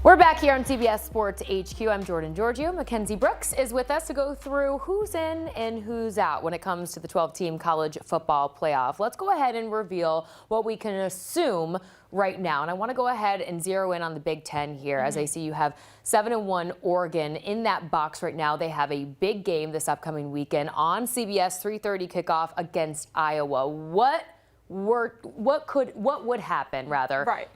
We're back here on CBS Sports HQ. I'm Jordan Giorgio. Mackenzie Brooks is with us to go through who's in and who's out when it comes to the 12-team college football playoff. Let's go ahead and reveal what we can assume right now. And I want to go ahead and zero in on the Big Ten here. As I see you have 7-1 Oregon in that box right now. They have a big game this upcoming weekend on CBS, 3:30 kickoff against Iowa. What would happen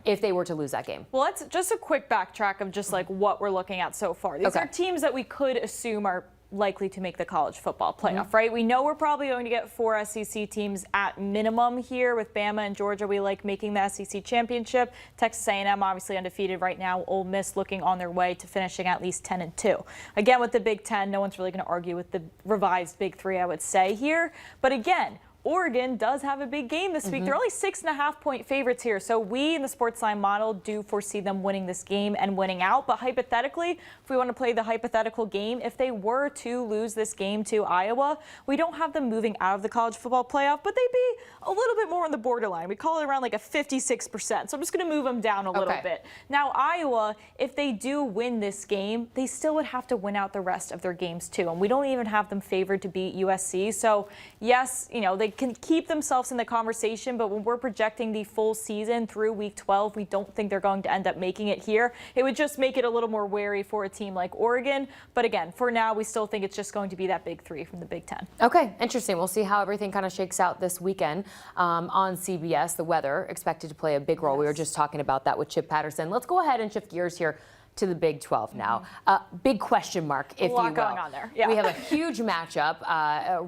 if they were to lose that game? Well, let's just a quick backtrack of just like what we're looking at so far. These are teams that we could assume are likely to make the college football playoff, right? We know we're probably going to get 4 SEC teams at minimum here with Bama and Georgia. We like making the SEC championship. Texas A&M obviously undefeated right now. Ole Miss looking on their way to finishing at least 10-2. Again, with the Big Ten, no one's really going to argue with the revised Big Three, I would say here. But again, Oregon does have a big game this week. They're only 6.5-point favorites here. So we in the Sportsline model do foresee them winning this game and winning out. But hypothetically, if we want to play the hypothetical game, if they were to lose this game to Iowa, we don't have them moving out of the college football playoff, but they'd be a little bit more on the borderline. We call it around like a 56%. So I'm just going to move them down a little bit. Now, Iowa, if they do win this game, they still would have to win out the rest of their games too. And we don't even have them favored to beat USC. So yes, you know, they can keep themselves in the conversation, but when we're projecting the full season through week 12, we don't think they're going to end up making it here. It would just make it a little more wary for a team like Oregon. But again, for now, we still think it's just going to be that Big Three from the Big Ten. Okay, interesting. We'll see how everything kind of shakes out this weekend on CBS. The weather expected to play a big role. We were just talking about that with Chip Patterson. Let's go ahead and shift gears here to the Big 12 now. Big question mark, if you will. A lot going on there. Yeah. We have a huge matchup,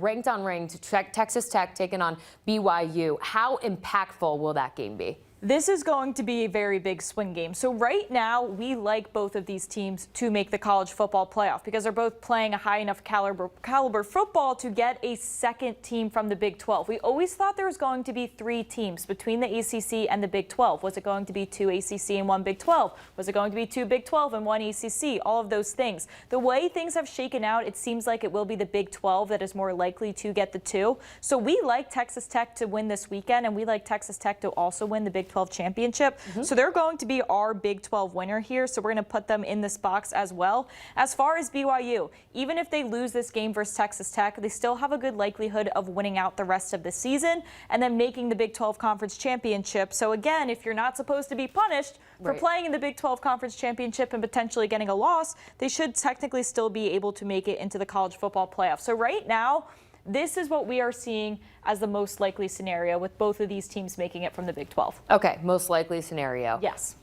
ranked on ranked, Texas Tech taking on BYU. How impactful will that game be? This is going to be a very big swing game. So right now, we like both of these teams to make the college football playoff because they're both playing a high enough caliber football to get a second team from the Big 12. We always thought there was going to be 3 teams between the ACC and the Big 12. Was it going to be 2 ACC and 1 Big 12? Was it going to be 2 Big 12 and 1 ACC? All of those things. The way things have shaken out, it seems like it will be the Big 12 that is more likely to get the 2. So we like Texas Tech to win this weekend, and we like Texas Tech to also win the Big 12 championship. So they're going to be our Big 12 winner here. So we're going to put them in this box as well. As far as BYU, even if they lose this game versus Texas Tech, they still have a good likelihood of winning out the rest of the season and then making the Big 12 Conference Championship. So again, if you're not supposed to be punished for playing in the Big 12 Conference Championship and potentially getting a loss, they should technically still be able to make it into the college football playoff. So right now, this is what we are seeing as the most likely scenario with both of these teams making it from the Big 12. Okay, most likely scenario. Yes.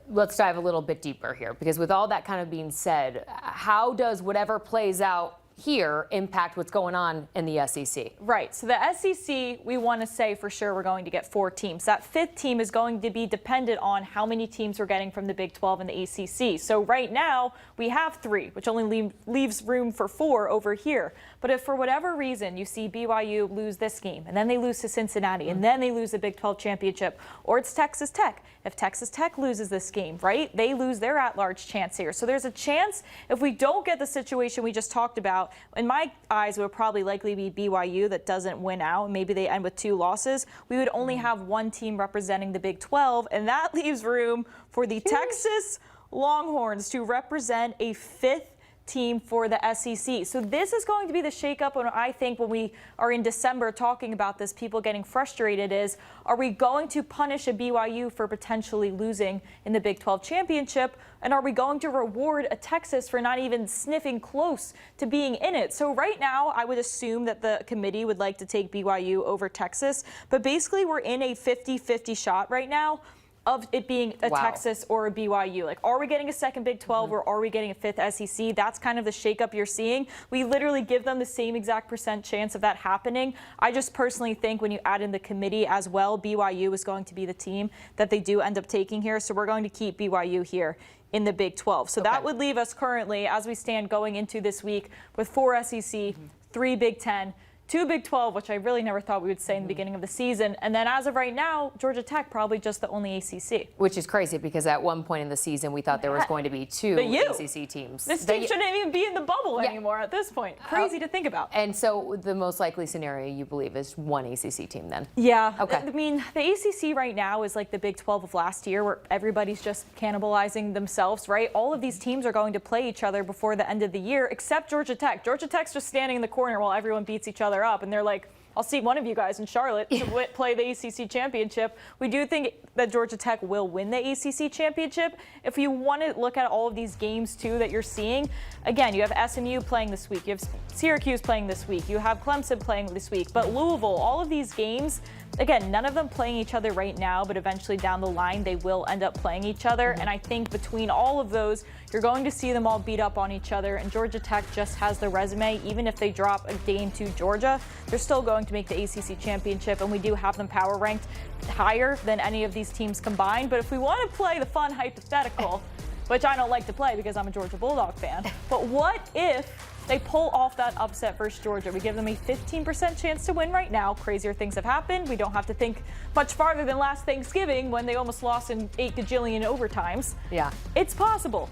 Let's dive a little bit deeper here, because with all that kind of being said, how does whatever plays out here impact what's going on in the SEC? Right. So the SEC, we want to say for sure we're going to get 4 teams. That 5th team is going to be dependent on how many teams we're getting from the Big 12 and the ACC. So right now we have 3, which only leaves room for 4 over here. But if for whatever reason you see BYU lose this game and then they lose to Cincinnati and then they lose the Big 12 championship, or it's Texas Tech. If Texas Tech loses this game, right, they lose their at-large chance here. So there's a chance if we don't get the situation we just talked about, in my eyes, it would probably likely be BYU that doesn't win out. Maybe they end with 2 losses. We would only have 1 team representing the Big 12, and that leaves room for the Texas Longhorns to represent a 5th team for the SEC. So this is going to be the shakeup, and I think when we are in December talking about this, people getting frustrated is, are we going to punish a BYU for potentially losing in the Big 12 championship, and are we going to reward a Texas for not even sniffing close to being in it? So right now, I would assume that the committee would like to take BYU over Texas, but basically we're in a 50-50 shot right now of it being a Texas or a BYU. Like, are we getting a second Big 12 or are we getting a 5th SEC? That's kind of the shakeup you're seeing. We literally give them the same exact % chance of that happening. I just personally think when you add in the committee as well, BYU is going to be the team that they do end up taking here. So we're going to keep BYU here in the Big 12. So that would leave us currently, as we stand going into this week, with 4 SEC, 3 Big 10, 2 Big 12, which I really never thought we would say in the beginning of the season. And then as of right now, Georgia Tech probably just the only ACC. Which is crazy because at one point in the season, we thought there was going to be 2 ACC teams. This team shouldn't even be in the bubble anymore at this point. Crazy to think about. And so the most likely scenario you believe is 1 ACC team then? Yeah. Okay. I mean, the ACC right now is like the Big 12 of last year where everybody's just cannibalizing themselves, right? All of these teams are going to play each other before the end of the year, except Georgia Tech. Georgia Tech's just standing in the corner while everyone beats each other up, and they're like, I'll see one of you guys in Charlotte to play the ACC championship. We do think that Georgia Tech will win the ACC championship. If you want to look at all of these games, too, that you're seeing, again, you have SMU playing this week. You have Syracuse playing this week. You have Clemson playing this week. But Louisville, all of these games, again, none of them playing each other right now, but eventually down the line, they will end up playing each other. And I think between all of those, you're going to see them all beat up on each other. And Georgia Tech just has the resume. Even if they drop a game to Georgia, they're still going to make the ACC championship. And we do have them power ranked higher than any of these teams combined. But if we want to play the fun hypothetical, which I don't like to play because I'm a Georgia Bulldog fan, but what if they pull off that upset versus Georgia? We give them a 15% chance to win right now. Crazier things have happened. We don't have to think much farther than last Thanksgiving when they almost lost in 8 gajillion overtimes. Yeah. It's possible.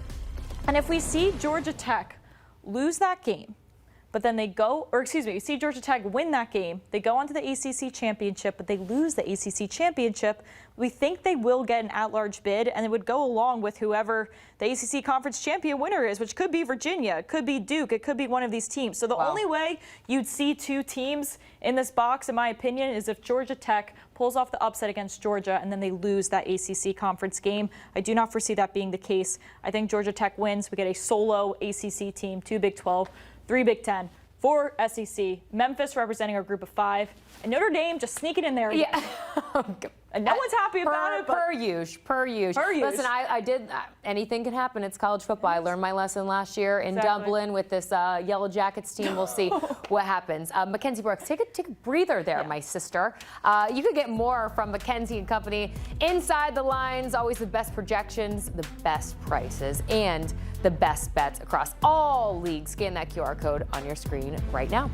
And if we see Georgia Tech lose that game, but then they go, or excuse me, you see Georgia Tech win that game, they go on to the ACC championship, but they lose the ACC championship, we think they will get an at-large bid, and it would go along with whoever the ACC conference champion winner is, which could be Virginia, it could be Duke, it could be one of these teams. So the only way you'd see 2 teams in this box, in my opinion, is if Georgia Tech pulls off the upset against Georgia and then they lose that ACC conference game. I do not foresee that being the case. I think Georgia Tech wins. We get a solo ACC team, 2 Big 12, 3 Big 10, 4 SEC, Memphis representing our group of 5, and Notre Dame just sneaking in there again. Yeah. And no one's happy about it. Per use. Listen, I did, anything can happen. It's college football. I learned my lesson last year in Dublin with this Yellow Jackets team. We'll see what happens. Mackenzie Brooks, take a breather there, my sister. You could get more from Mackenzie and Company. Inside the lines, always the best projections, the best prices, and the best bets across all leagues. Scan that QR code on your screen right now.